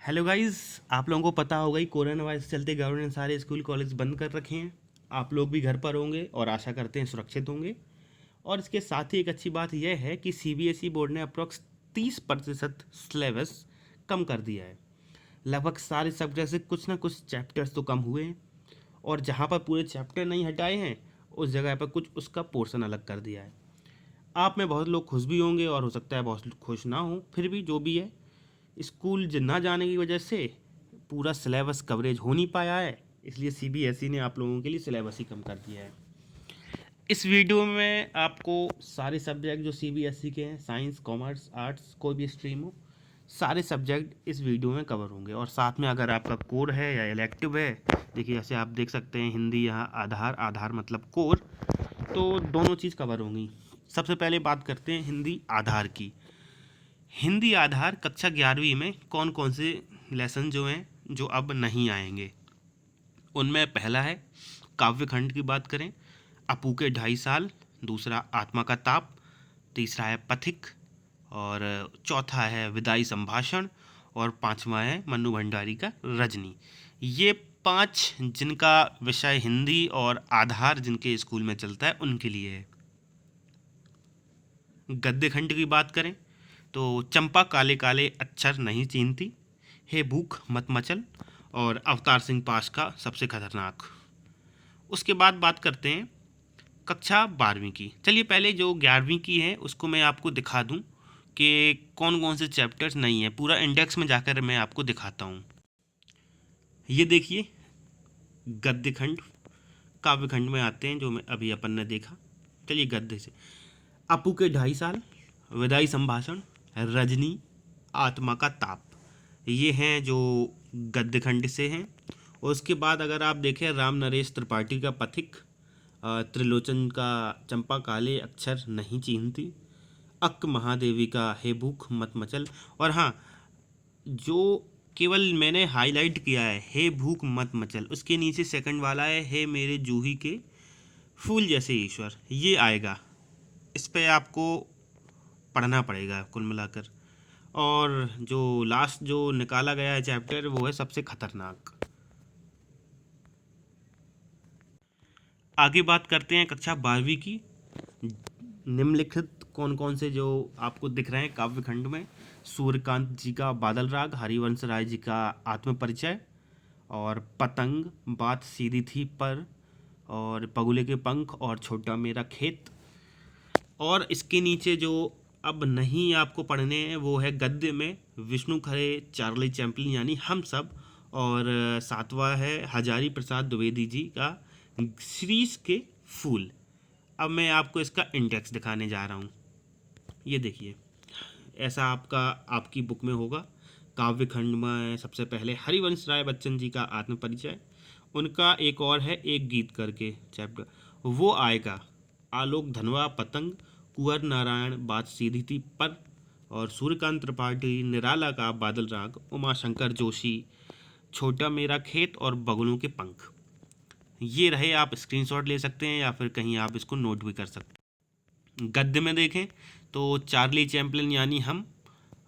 Hello guys. आप लोगों को पता होगा ही कोरोना वायरस के चलते गवर्नमेंट ने सारे स्कूल कॉलेज बंद कर रखे हैं। आप लोग भी घर पर होंगे और आशा करते हैं सुरक्षित होंगे। और इसके साथ ही एक अच्छी बात यह है कि सीबीएसई बोर्ड ने अप्रॉक्स 30% सिलेबस कम कर दिया है। लगभग सारे सब्जेक्ट से कुछ ना कुछ चैप्टर्स तो कम हुए हैं, और जहाँ पर पूरे चैप्टर नहीं हटाए हैं उस जगह पर कुछ उसका पोर्शन अलग कर दिया है। आप में बहुत लोग खुश भी होंगे और हो सकता है बहुत खुश ना हो, फिर भी जो भी है, स्कूल ना जाने की वजह से पूरा सिलेबस कवरेज हो नहीं पाया है। इसलिए सीबीएसई ने आप लोगों के लिए सिलेबस ही कम कर दिया है। इस वीडियो में आपको सारे सब्जेक्ट जो सीबीएसई के हैं, साइंस, कॉमर्स, आर्ट्स, कोई भी स्ट्रीम हो, सारे सब्जेक्ट इस वीडियो में कवर होंगे। और साथ में अगर आपका कोर है या इलेक्टिव है, देखिए जैसे आप देख सकते हैं हिंदी यहाँ आधार, आधार मतलब कोर, तो दोनों चीज़ कवर होंगी। सबसे पहले बात करते हैं हिंदी आधार की। हिंदी आधार कक्षा 11वीं में कौन कौन से लेसन जो हैं जो अब नहीं आएंगे, उनमें पहला है काव्य खंड की बात करें, अपू के 2.5 साल। दूसरा आत्मा का ताप। तीसरा है पथिक। और चौथा है विदाई संभाषण। और पांचवा है मन्नू भंडारी का रजनी। ये 5 जिनका विषय हिंदी और आधार जिनके स्कूल में चलता है उनके लिए है। गद्य खंड की बात करें तो चंपा काले काले अक्षर नहीं चीनती, हे भूख मत मचल, और अवतार सिंह पास का सबसे खतरनाक। उसके बाद बात करते हैं कक्षा 12वीं की। चलिए पहले जो 11वीं की है उसको मैं आपको दिखा दूं कि कौन कौन से चैप्टर्स नहीं है। पूरा इंडेक्स में जाकर मैं आपको दिखाता हूँ। ये देखिए गद्य खंड। काव्य खंड में आते हैं जो मैं अभी अपन ने देखा। चलिए गद्य से, अपू के 2.5 साल, विदाई संभाषण, रजनी, आत्मा का ताप, ये हैं जो गद्य खंड से हैं। और उसके बाद अगर आप देखें राम नरेश त्रिपाठी का पथिक, त्रिलोचन का चंपा काले अक्षर नहीं चीनती, अक्क महादेवी का हे भूख मत मचल, और हाँ, जो केवल मैंने हाईलाइट किया है हे भूख मत मचल, उसके नीचे सेकंड वाला है हे मेरे जूही के फूल जैसे ईश्वर, ये आएगा। इस पे आपको पढ़ना पड़ेगा कुल मिलाकर। और जो लास्ट जो निकाला गया है चैप्टर वो है सबसे खतरनाक। आगे बात करते हैं कक्षा 12वीं की। निम्नलिखित कौन कौन से जो आपको दिख रहे हैं काव्य खंड में, सूर्यकांत जी का बादल राग, हरिवंश राय जी का आत्मपरिचय, और पतंग बात सीधी थी पर, और पगुले के पंख, और छोटा मेरा खेत। और इसके नीचे जो अब नहीं आपको पढ़ने हैं वो है गद्य में विष्णु खरे, चार्ली चैपलिन यानी हम सब, और सातवां है हजारी प्रसाद द्विवेदी जी का शीरीष के फूल। अब मैं आपको इसका इंडेक्स दिखाने जा रहा हूँ। ये देखिए ऐसा आपका आपकी बुक में होगा। काव्य खंड में सबसे पहले हरिवंश राय बच्चन जी का आत्मपरिचय, उनका एक और है एक गीत करके चैप्टर, वो आएगा। आलोक धनवा पतंग, कुंवर नारायण बात सीधी थी पर, और सूर्यकांत त्रिपाठी निराला का बादल राग, उमाशंकर जोशी छोटा मेरा खेत, और बगुलों के पंख। ये रहे, आप स्क्रीनशॉट ले सकते हैं या फिर कहीं आप इसको नोट भी कर सकते हैं। गद्य में देखें तो चार्ली चैपलिन यानी हम,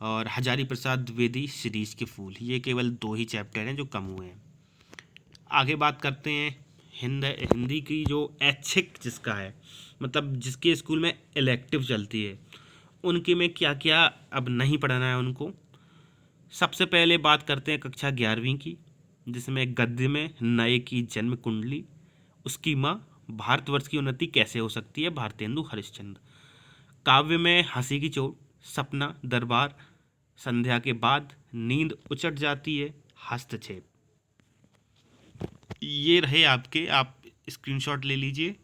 और हजारी प्रसाद द्विवेदी सीरीज के फूल, ये केवल 2 ही चैप्टर हैं जो कम हुए हैं। आगे बात करते हैं हिंदी की जो ऐच्छिक जिसका है, मतलब जिसके स्कूल में इलेक्टिव चलती है, उनके में क्या क्या अब नहीं पढ़ना है उनको। सबसे पहले बात करते हैं कक्षा 11वीं की, जिसमें गद्य में नए की जन्म कुंडली, उसकी माँ, भारतवर्ष की उन्नति कैसे हो सकती है, भारतेंदु हरिश्चंद्र। काव्य में हंसी की चोट, सपना, दरबार, संध्या के बाद, नींद उचट जाती है, हस्तक्षेप। ये रहे आपके, आप स्क्रीनशॉट ले लीजिए।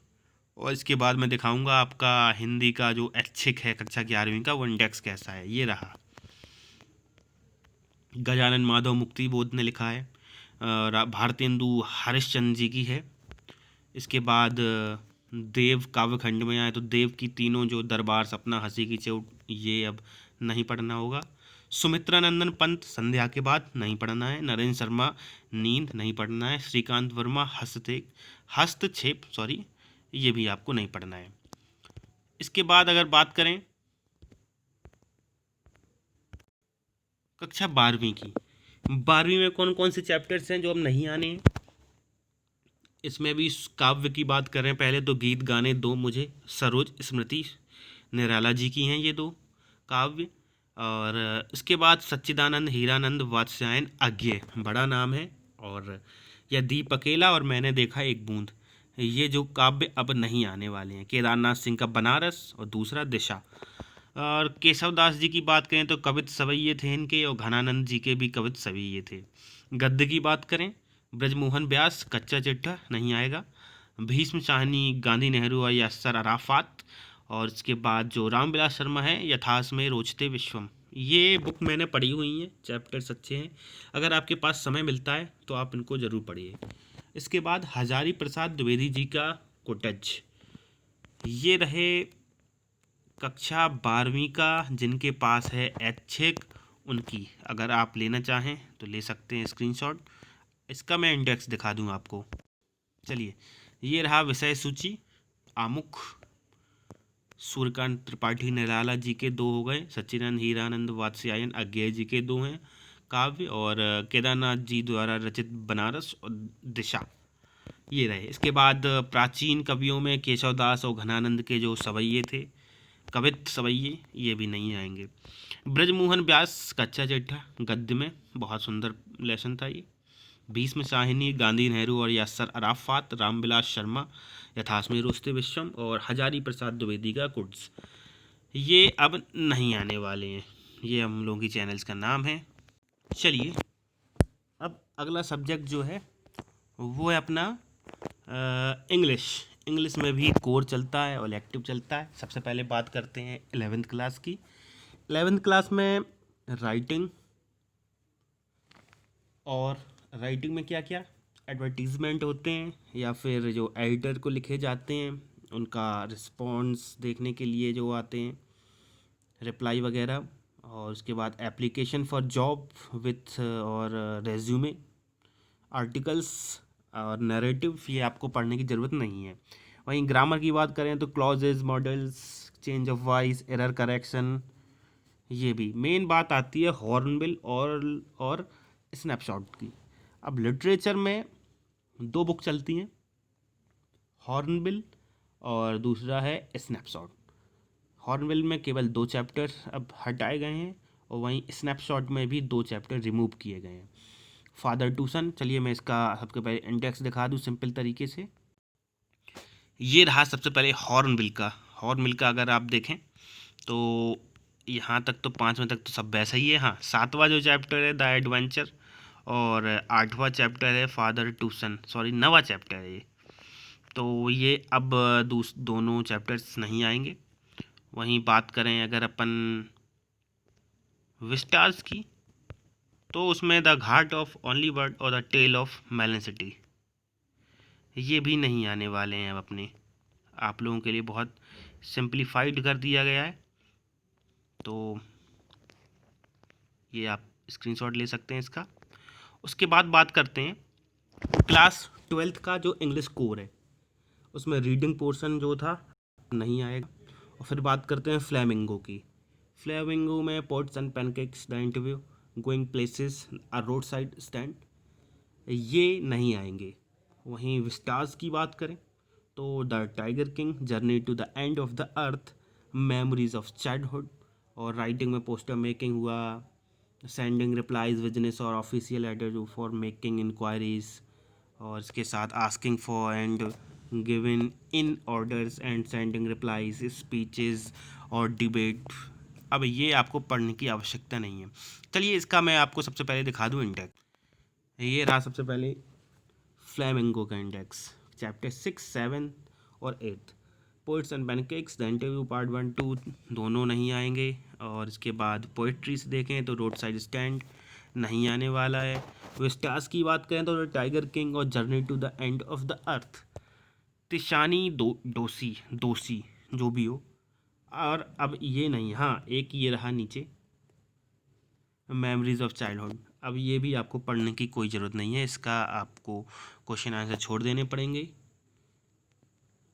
और इसके बाद मैं दिखाऊंगा आपका हिंदी का जो ऐच्छिक है कक्षा 11वीं का, वो इंडेक्स कैसा है। ये रहा, गजानन माधव मुक्ति बोध ने लिखा है, भारतेंदु हरिश्चंद्र जी की है। इसके बाद देव काव्य खंड में आए तो देव की तीनों जो दरबार, सपना, हंसी की चोट, ये अब नहीं पढ़ना होगा। सुमित्रा नंदन पंत संध्या के बाद नहीं पढ़ना है। नरेंद्र शर्मा नींद नहीं पढ़ना है। श्रीकांत वर्मा हस्तक्षेप सॉरी, ये भी आपको नहीं पढ़ना है। इसके बाद अगर बात करें कक्षा 12वीं की, 12वीं में कौन कौन से चैप्टर्स हैं जो अब नहीं आने हैं? इसमें भी काव्य की बात करें पहले तो गीत गाने दो मुझे सरोज स्मृति निराला जी की हैं ये दो काव्य। और इसके बाद सच्चिदानंद हीरानंद वात्स्यायन अज्ञेय बड़ा नाम है। और यह दीप अकेला और मैंने देखा एक बूंद, ये जो काव्य अब नहीं आने वाले हैं। केदारनाथ सिंह का बनारस और दूसरा दिशा। और केशव दास जी की बात करें तो कवित सवैये थे इनके, और घनानंद जी के भी कवित सवैये थे। गद्य की बात करें ब्रजमोहन व्यास कच्चा चिट्ठा नहीं आएगा, भीष्म शाहनी गांधी नेहरू और यासर अराफात। और इसके बाद जो रामविलास शर्मा है यथास में रोचते विश्वम, ये बुक मैंने पढ़ी हुई हैं, चैप्टर्स अच्छे हैं। अगर आपके पास समय मिलता है तो आप इनको ज़रूर पढ़िए। इसके बाद हजारी प्रसाद द्विवेदी जी का कोटज, ये रहे कक्षा 12वीं का जिनके पास है ऐच्छिक उनकी, अगर आप लेना चाहें तो ले सकते हैं स्क्रीनशॉट। इसका मैं इंडेक्स दिखा दूं आपको। चलिए, ये रहा विषय सूची। आमुख सूर्यकांत त्रिपाठी निराला जी के दो हो गए, सच्चिदानंद हीरानंद वात्स्यायन अज्ञेय जी के दो हैं काव्य, और केदारनाथ जी द्वारा रचित बनारस और दिशा ये रहे। इसके बाद प्राचीन कवियों में केशवदास और घनानंद के जो सवैये थे कवित सवैये, ये भी नहीं आएंगे। ब्रजमोहन व्यास कच्चा चिट्ठा गद्य में बहुत सुंदर लेसन था ये। भीष्म शाहिनी गांधी नेहरू और यासर अराफात, रामविलास शर्मा यथास्मि रोस्ते विश्वम, और हजारी प्रसाद द्विवेदी का कुड्स, ये अब नहीं आने वाले हैं। ये हम लोगों की चैनल्स का नाम है। चलिए, अब अगला सब्जेक्ट जो है वो है अपना इंग्लिश। इंग्लिश में भी कोर चलता है और इलेक्टिव चलता है। सबसे पहले बात करते हैं 11th क्लास की। 11th क्लास में राइटिंग, और राइटिंग में क्या क्या एडवर्टीज़मेंट होते हैं या फिर जो एडिटर को लिखे जाते हैं उनका रिस्पॉन्स देखने के लिए जो आते हैं रिप्लाई वगैरह। और उसके बाद एप्लीकेशन फॉर जॉब विथ और रेज्यूमे, आर्टिकल्स और नैरेटिव, ये आपको पढ़ने की ज़रूरत नहीं है। वहीं ग्रामर की बात करें तो clauses, models, change of voice, error correction, ये भी। मेन बात आती है हॉर्नबिल और स्नैपशॉट की। अब लिटरेचर में दो बुक चलती हैं, हॉर्नबिल और दूसरा है स्नैपशॉट। हॉर्नबिल में केवल 2 चैप्टर अब हटाए गए हैं, और वहीं स्नैपशॉट में भी 2 चैप्टर रिमूव किए गए हैं। फादर टू सन, चलिए मैं इसका सबसे पहले इंडेक्स दिखा दूँ सिंपल तरीके से। ये रहा सबसे पहले हॉर्नबिल का। हॉर्नबिल का अगर आप देखें तो यहाँ तक तो 5वें तक तो सब वैसा ही है। हाँ, 7वां जो चैप्टर है द एडवेंचर, और 8वां चैप्टर है फादर टू सन, सॉरी 9वां चैप्टर है ये। तो ये अब दोनों चैप्टर्स नहीं आएंगे। वहीं बात करें अगर अपन विस्टार्स की, तो उसमें the ghat of only world और the tale of melon city, ये भी नहीं आने वाले हैं अब अपने। आप लोगों के लिए बहुत सिंप्लीफाइड कर दिया गया है, तो ये आप स्क्रीनशॉट ले सकते हैं इसका। उसके बाद बात करते हैं क्लास 12th का जो इंग्लिश कोर है, उसमें रीडिंग पोर्शन जो था नहीं आएगा। और फिर बात करते हैं फ्लेमिंगो की। फ्लेमिंगो में poets and pancakes the interview, going places, a roadside stand, ये नहीं आएंगे। वहीं विस्टार्स की बात करें तो the tiger king, journey to the end of the earth, memories of childhood, और राइटिंग में पोस्टर मेकिंग हुआ, सेंडिंग रिप्लाइज बिजनेस और official letter for making inquiries, और इसके साथ asking for and given in orders and sending replies, speeches और debate. अब ये आपको पढ़ने की आवश्यकता नहीं है। चलिए, इसका मैं आपको सबसे पहले दिखा दूँ इंडेक्स। ये रहा सबसे पहले फ्लेमिंगो का इंडेक्स, चैप्टर 6, 7 और 8। Poets and pancakes the interview part 1, 2 दोनों नहीं आएंगे। और इसके बाद पोइट्री से देखें तो रोड साइड स्टैंड नहीं आने वाला है। विस्टार्स की बात करें तो टाइगर किंग और journey to the end of the earth, Tishani Doshi जो भी हो। और अब ये नहीं, हाँ एक ये रहा नीचे मेमोरीज ऑफ चाइल्डहुड, अब ये भी आपको पढ़ने की कोई ज़रूरत नहीं है, इसका आपको क्वेश्चन आंसर छोड़ देने पड़ेंगे।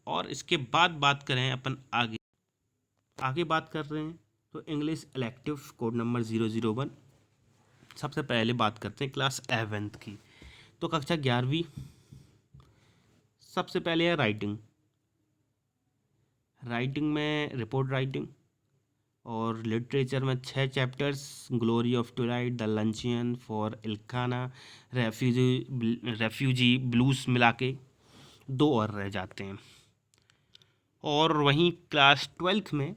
और इसके बाद बात करें अपन आगे बात कर रहे हैं तो इंग्लिश इलेक्टिव कोड नंबर 001। सबसे पहले बात करते हैं क्लास 11th की। तो कक्षा 11वीं, सबसे पहले है राइटिंग। राइटिंग में रिपोर्ट राइटिंग, और लिटरेचर में 6 chapters, glory of twilight, the luncheon, for Elkana, refugee blues मिला के 2 और रह जाते हैं। और वहीं क्लास 12th में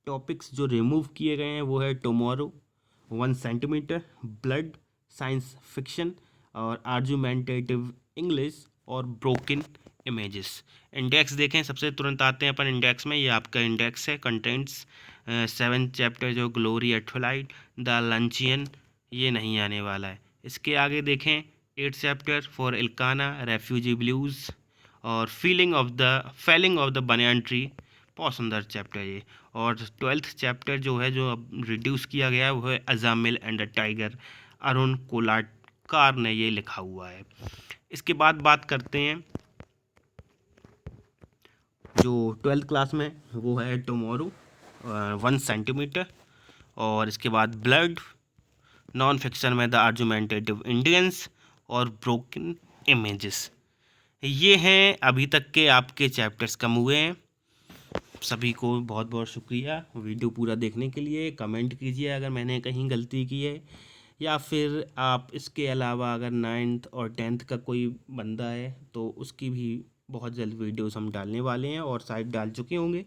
टॉपिक्स जो रिमूव किए गए हैं वो है tomorrow, 1 centimetre, blood, science fiction, और आर्गुमेंटेटिव इंग्लिश, और ब्रोकन इमेजेस। इंडेक्स देखें, सबसे तुरंत आते हैं अपन इंडेक्स में। ये आपका इंडेक्स है, कंटेंट्स 7 चैप्टर जो glory at twilight, the luncheon, ये नहीं आने वाला है। इसके आगे देखें 8 chapter, for Elkana, refugee blues, और felling of the banyan tree, बहुत सुंदर चैप्टर ये। और 12th चैप्टर जो है, जो अब रिड्यूस किया गया है, वो है Ajamil and the tiger, Arun Kolatkar ने ये लिखा हुआ है। इसके बाद बात करते हैं जो 12th क्लास में, वो है टुमारो, 1 सेंटीमीटर, और इसके बाद ब्लड, नॉन फिक्शन में द आर्गुमेंटेटिव इंडियंस, और ब्रोकन इमेजेस। ये हैं अभी तक के आपके चैप्टर्स कम हुए हैं। सभी को बहुत बहुत शुक्रिया वीडियो पूरा देखने के लिए। कमेंट कीजिए अगर मैंने कहीं गलती की है, या फिर आप इसके अलावा अगर 9th और 10th का कोई बंदा है तो उसकी भी बहुत जल्द वीडियोस हम डालने वाले हैं, और शायद डाल चुके होंगे।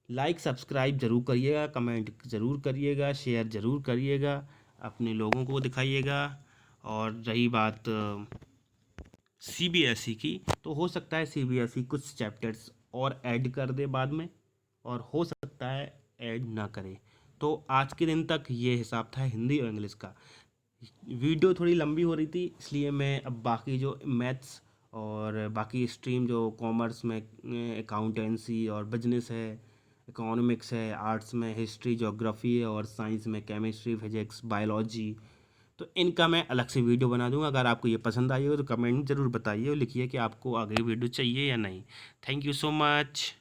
लाइक सब्सक्राइब ज़रूर करिएगा, कमेंट ज़रूर करिएगा, शेयर ज़रूर करिएगा, अपने लोगों को दिखाइएगा। और रही बात CBSE की, तो हो सकता है CBSE कुछ चैप्टर्स और ऐड कर दे बाद में, और हो सकता है ऐड ना करे। तो आज के दिन तक ये हिसाब था हिंदी और इंग्लिश का। वीडियो थोड़ी लंबी हो रही थी, इसलिए मैं अब बाकी जो मैथ्स और बाकी स्ट्रीम जो कॉमर्स में अकाउंटेंसी और बिजनेस है, इकोनॉमिक्स है, आर्ट्स में हिस्ट्री ज्योग्राफी है, और साइंस में केमिस्ट्री फिजिक्स बायोलॉजी, तो इनका मैं अलग से वीडियो बना दूंगा। अगर आपको ये पसंद आई हो तो कमेंट ज़रूर बताइए और लिखिए कि आपको आगे वीडियो चाहिए या नहीं। Thank you so much.